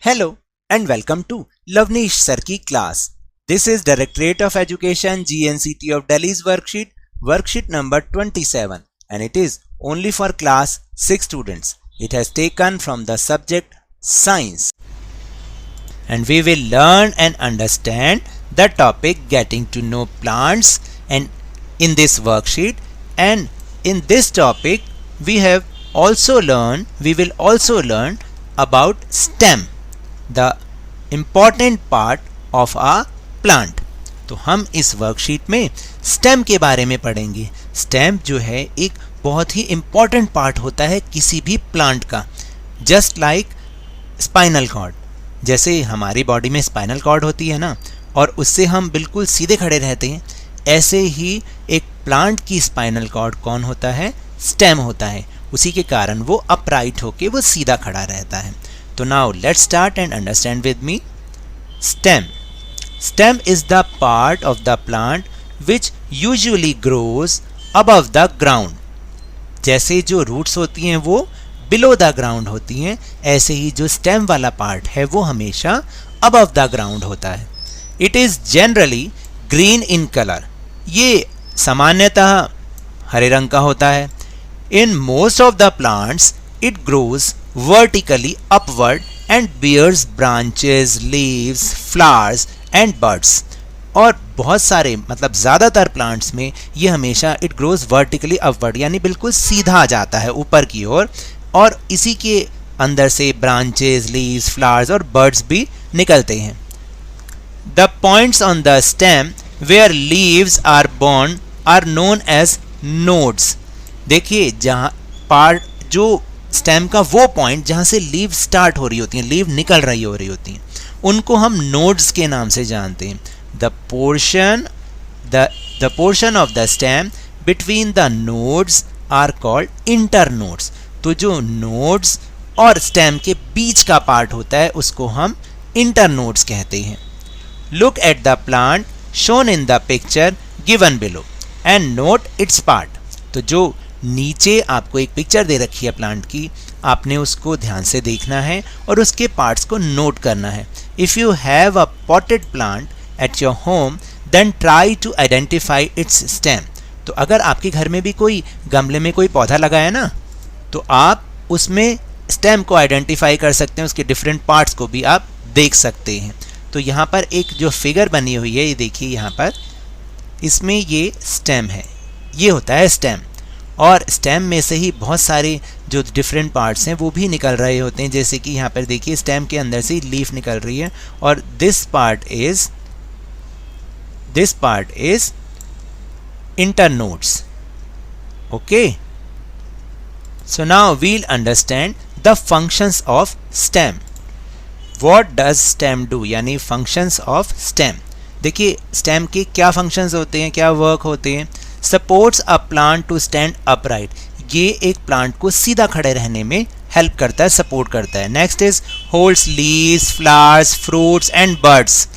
Hello and welcome to Lavnish Sir की class. This is Directorate of Education GNCT of Delhi's worksheet number 27, and it is only for class 6 students. It has taken from the subject science, and we will learn and understand the topic getting to know plants and in this worksheet. And in this topic we will also learn about stem, the important part of a plant. तो हम इस worksheet में stem के बारे में पढ़ेंगे. Stem जो है एक बहुत ही important पार्ट होता है किसी भी प्लांट का. जस्ट लाइक स्पाइनल कॉर्ड, जैसे हमारी बॉडी में स्पाइनल कॉर्ड होती है ना, और उससे हम बिल्कुल सीधे खड़े रहते हैं, ऐसे ही एक प्लांट की स्पाइनल कॉर्ड कौन होता है? स्टेम होता है. उसी के कारण वो अपराइट होके वो सीधा खड़ा रहता है. तो now let's start and understand with me. Stem. Stem is the part of the plant which usually grows above the ground. जैसे जो रूट्स होती हैं वो बिलो द ग्राउंड होती हैं, ऐसे ही जो स्टेम वाला पार्ट है वो हमेशा अबव द ग्राउंड होता है. It is generally green in colour. ये सामान्यतः हरे रंग का होता है. In most of the plants it grows vertically upward and bears branches, leaves, flowers and buds. और बहुत सारे मतलब ज़्यादातर प्लांट्स में ये हमेशा इट ग्रोज वर्टिकली अपवर्ड, यानी बिल्कुल सीधा आ जाता है ऊपर की ओर, और इसी के अंदर से ब्रांचेस, लीव्स, फ्लावर्स और बर्ड्स भी निकलते हैं. The points on the stem where leaves are born are known as nodes. देखिए जहाँ पार्ट जो स्टेम का वो पॉइंट जहाँ से लीव स्टार्ट हो रही होती हैं, लीव निकल रही होती हैं, उनको हम नोड्स के नाम से जानते हैं. The portion of the stem between the nodes are called internodes. तो जो नोड्स और स्टेम के बीच का पार्ट होता है उसको हम इंटरनोड्स कहते हैं. Look at the plant shown in the picture given below and note it's part. तो जो नीचे आपको एक पिक्चर दे रखी है प्लांट की, आपने उसको ध्यान से देखना है और उसके पार्ट्स को नोट करना है. If you have a potted plant at your home then try to identify its stem. तो अगर आपके घर में भी कोई गमले में कोई पौधा लगा है ना, तो आप उसमें स्टेम को आइडेंटिफाई कर सकते हैं, उसके डिफरेंट पार्ट्स को भी आप देख सकते हैं. तो यहाँ पर एक जो फिगर बनी हुई है, ये देखिए यहाँ पर, इसमें ये स्टेम है, ये होता है स्टेम. और स्टेम में से ही बहुत सारे जो डिफरेंट पार्ट्स हैं वो भी निकल रहे होते हैं. जैसे कि यहाँ पर देखिए स्टेम के अंदर से लीफ निकल रही है, और this part is internodes. Okay, so now we'll understand the functions of stem. What does stem do, यानी फंक्शंस ऑफ स्टेम. देखिए स्टेम के क्या फंक्शंस होते हैं, क्या वर्क होते हैं. Supports a plant to stand upright. ये एक प्लांट को सीधा खड़े रहने में हेल्प करता है, सपोर्ट करता है. Next is holds leaves, flowers, fruits and birds.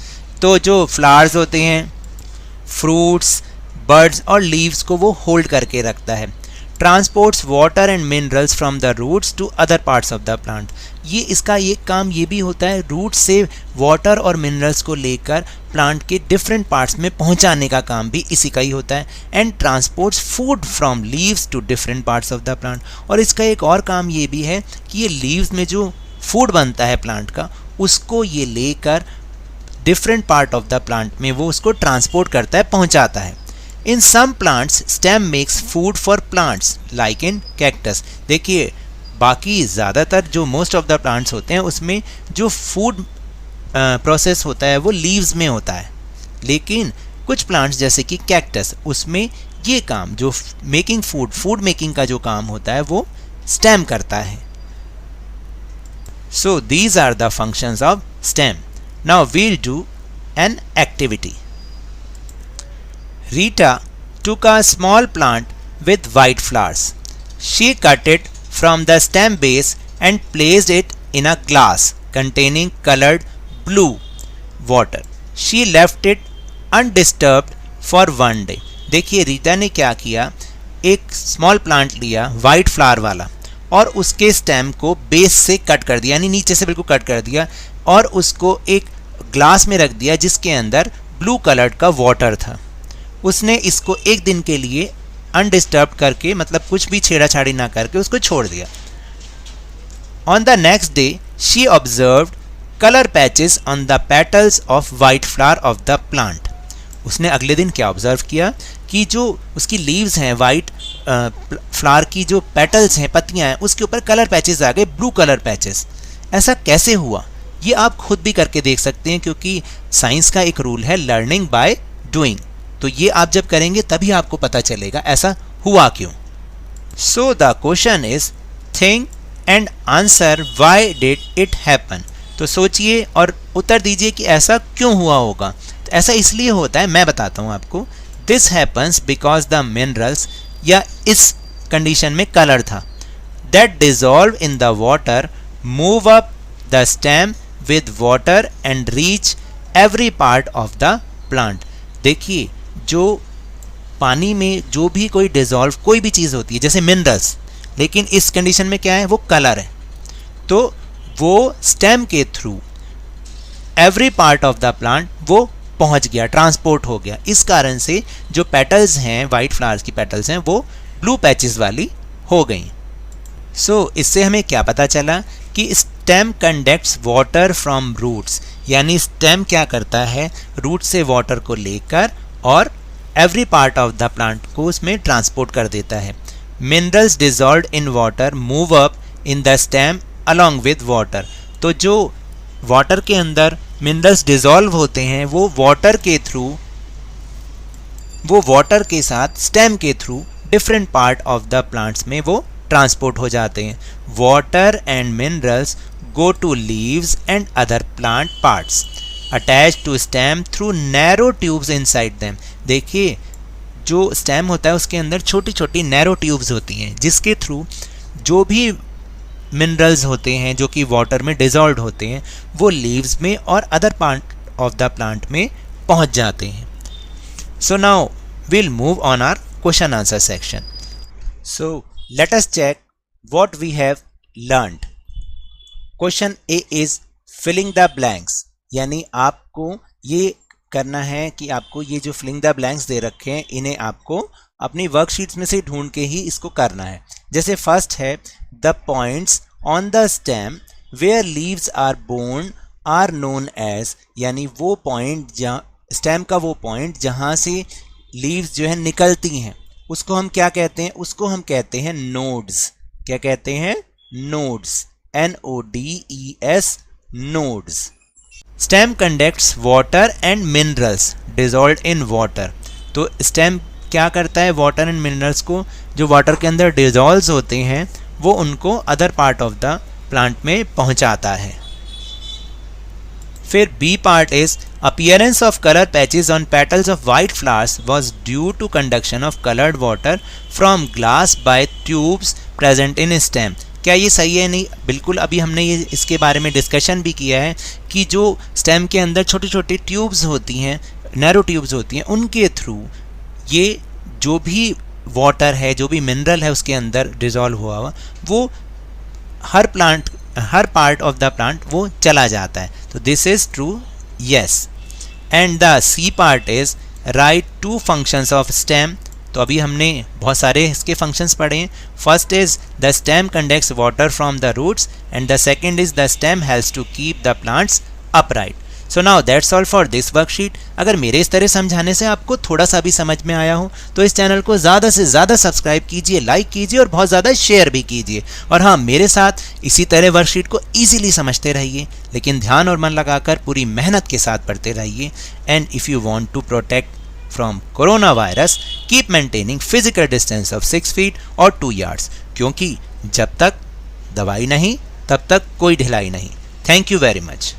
तो जो फ्लावर्स होते हैं, फ्रूट्स, बर्ड्स और लीव्स को वो होल्ड करके रखता है. Transports water and minerals from the roots to other parts of the plant. ये इसका ये काम ये भी होता है, रूट से वाटर और मिनरल्स को लेकर प्लांट के डिफरेंट पार्ट्स में पहुंचाने का काम भी इसी का ही होता है. And transports food from leaves to different parts of the plant. और इसका एक और काम ये भी है कि ये लीव्स में जो फूड बनता है प्लांट का, उसको ये लेकर different part of the plant में वो उसको ट्रांसपोर्ट करता है, पहुँचाता है. In some plants, stem makes food for plants, like in cactus. देखिए बाकी ज़्यादातर जो मोस्ट ऑफ द प्लांट्स होते हैं उसमें जो फूड प्रोसेस होता है वो लीव्स में होता है, लेकिन कुछ प्लांट्स जैसे कि कैक्टस, उसमें ये काम जो फूड मेकिंग का जो काम होता है वो स्टेम करता है. So these are the functions of stem. Now we'll do an activity. Rita took a small plant with white flowers. She cut it from the stem base and placed it in a glass containing colored blue water. She left it undisturbed for one day. देखिए रीता ने क्या किया, एक small plant लिया white flower वाला और उसके stem को बेस से कट कर दिया, यानी नीचे से बिल्कुल कट कर दिया, और उसको एक ग्लास में रख दिया जिसके अंदर ब्लू कलर का वाटर था। उसने इसको एक दिन के लिए अनडिस्टर्ब करके, मतलब कुछ भी छेड़ा-छाड़ी ना करके उसको छोड़ दिया। On the next day, she observed color patches on the petals of white flower of the plant. उसने अगले दिन क्या ऑब्जर्व किया कि जो उसकी लीव्स हैं, वाइट फ्लावर की जो पेटल्स हैं, पत्तियां हैं, उसके ऊपर कलर पैचेस आ गए, ब्लू कलर पैचेस। ऐसा कैसे हुआ ये आप खुद भी करके देख सकते हैं, क्योंकि साइंस का एक रूल है लर्निंग बाय डूइंग। तो ये आप जब करेंगे तभी आपको पता चलेगा ऐसा हुआ क्यों। So the question is think and answer why did it happen. तो सोचिए और उत्तर दीजिए कि ऐसा क्यों हुआ होगा। तो ऐसा इसलिए होता है, मैं बताता हूँ आपको। This happens because the minerals, या इस कंडीशन में कलर था, that dissolve in the water move up the stem with water and reach every part of the plant. देखिए, जो पानी में जो भी कोई डिजॉल्व कोई भी चीज़ होती है, जैसे मिनरल्स, लेकिन इस कंडीशन में क्या है, वो कलर है, तो वो स्टेम के through every part of the plant वो पहुंच गया, ट्रांसपोर्ट हो गया। इस कारण से जो पेटल्स हैं, वाइट फ्लावर्स की पेटल्स हैं, वो ब्लू पैचेस वाली हो गई। सो इससे हमें क्या पता चला कि stem conducts water from roots, यानी स्टेम क्या करता है, रूट से वाटर को लेकर और every part of the plant को उसमें ट्रांसपोर्ट कर देता है। Minerals dissolved in water move up in the stem along with water. तो जो वाटर के अंदर मिनरल्स डिजॉल्व होते हैं वो वाटर के थ्रू, वो वाटर के साथ स्टेम के through different part of the plants में वो ट्रांसपोर्ट हो जाते हैं। Water and minerals go to leaves and other plant parts attached to stem through narrow tubes inside them। देखिए, जो स्टेम होता है उसके अंदर छोटी छोटी नैरो ट्यूब्स होती हैं जिसके थ्रू जो भी मिनरल्स होते हैं जो कि वाटर में डिजॉल्व होते हैं वो लीव्स में और other part of the plant में पहुंच जाते हैं। So now we'll move on our question answer section. So let us check what we have learned. Question A is filling the blanks, यानी आपको ये करना है कि आपको ये जो फिलिंग द ब्लैंक्स दे रखे हैं इन्हें आपको अपनी वर्कशीट्स में से ढूंढ के ही इसको करना है। जैसे फर्स्ट है the points on the stem where leaves are born are known as, यानी वो पॉइंट जहाँ स्टेम का वो पॉइंट जहाँ से लीव्स जो है निकलती हैं उसको हम क्या कहते हैं, उसको हम कहते हैं नोड्स। क्या कहते हैं, nodes, NODES, nodes. Stem conducts water and minerals dissolved in water. तो स्टेम क्या करता है, वाटर एंड मिनरल्स को जो वाटर के अंदर डिजॉल्व होते हैं वो उनको other part of the plant में पहुंचाता है। फिर B part is appearance of color patches on petals of white flowers was due to conduction of colored water from glass by tubes present in stem. क्या ये सही है? नहीं, बिल्कुल। अभी हमने ये इसके बारे में डिस्कशन भी किया है कि जो स्टेम के अंदर छोटी छोटी ट्यूब्स होती हैं, नैरो ट्यूब्स होती हैं, उनके थ्रू ये जो भी वाटर है, जो भी मिनरल है उसके अंदर डिजॉल्व हुआ वो हर पार्ट ऑफ द प्लांट वो चला जाता है। तो this is true, yes. And the C part is right to functions of stem. तो अभी हमने बहुत सारे इसके फंक्शंस पढ़े हैं। First is the stem conducts water from the roots and the second is the stem helps to keep the plants upright. So now that's all for this worksheet. अगर मेरे इस तरह समझाने से आपको थोड़ा सा भी समझ में आया हो तो इस चैनल को ज़्यादा से ज़्यादा सब्सक्राइब कीजिए, लाइक कीजिए और बहुत ज़्यादा शेयर भी कीजिए। और हाँ, मेरे साथ इसी तरह वर्कशीट को ईजिली समझते रहिए, लेकिन ध्यान और मन लगाकर पूरी मेहनत के साथ पढ़ते रहिए। And if you want to protect from coronavirus, keep maintaining physical distance of 6 feet or 2 yards, क्योंकि जब तक दवाई नहीं तब तक कोई ढिलाई नहीं। Thank you very much.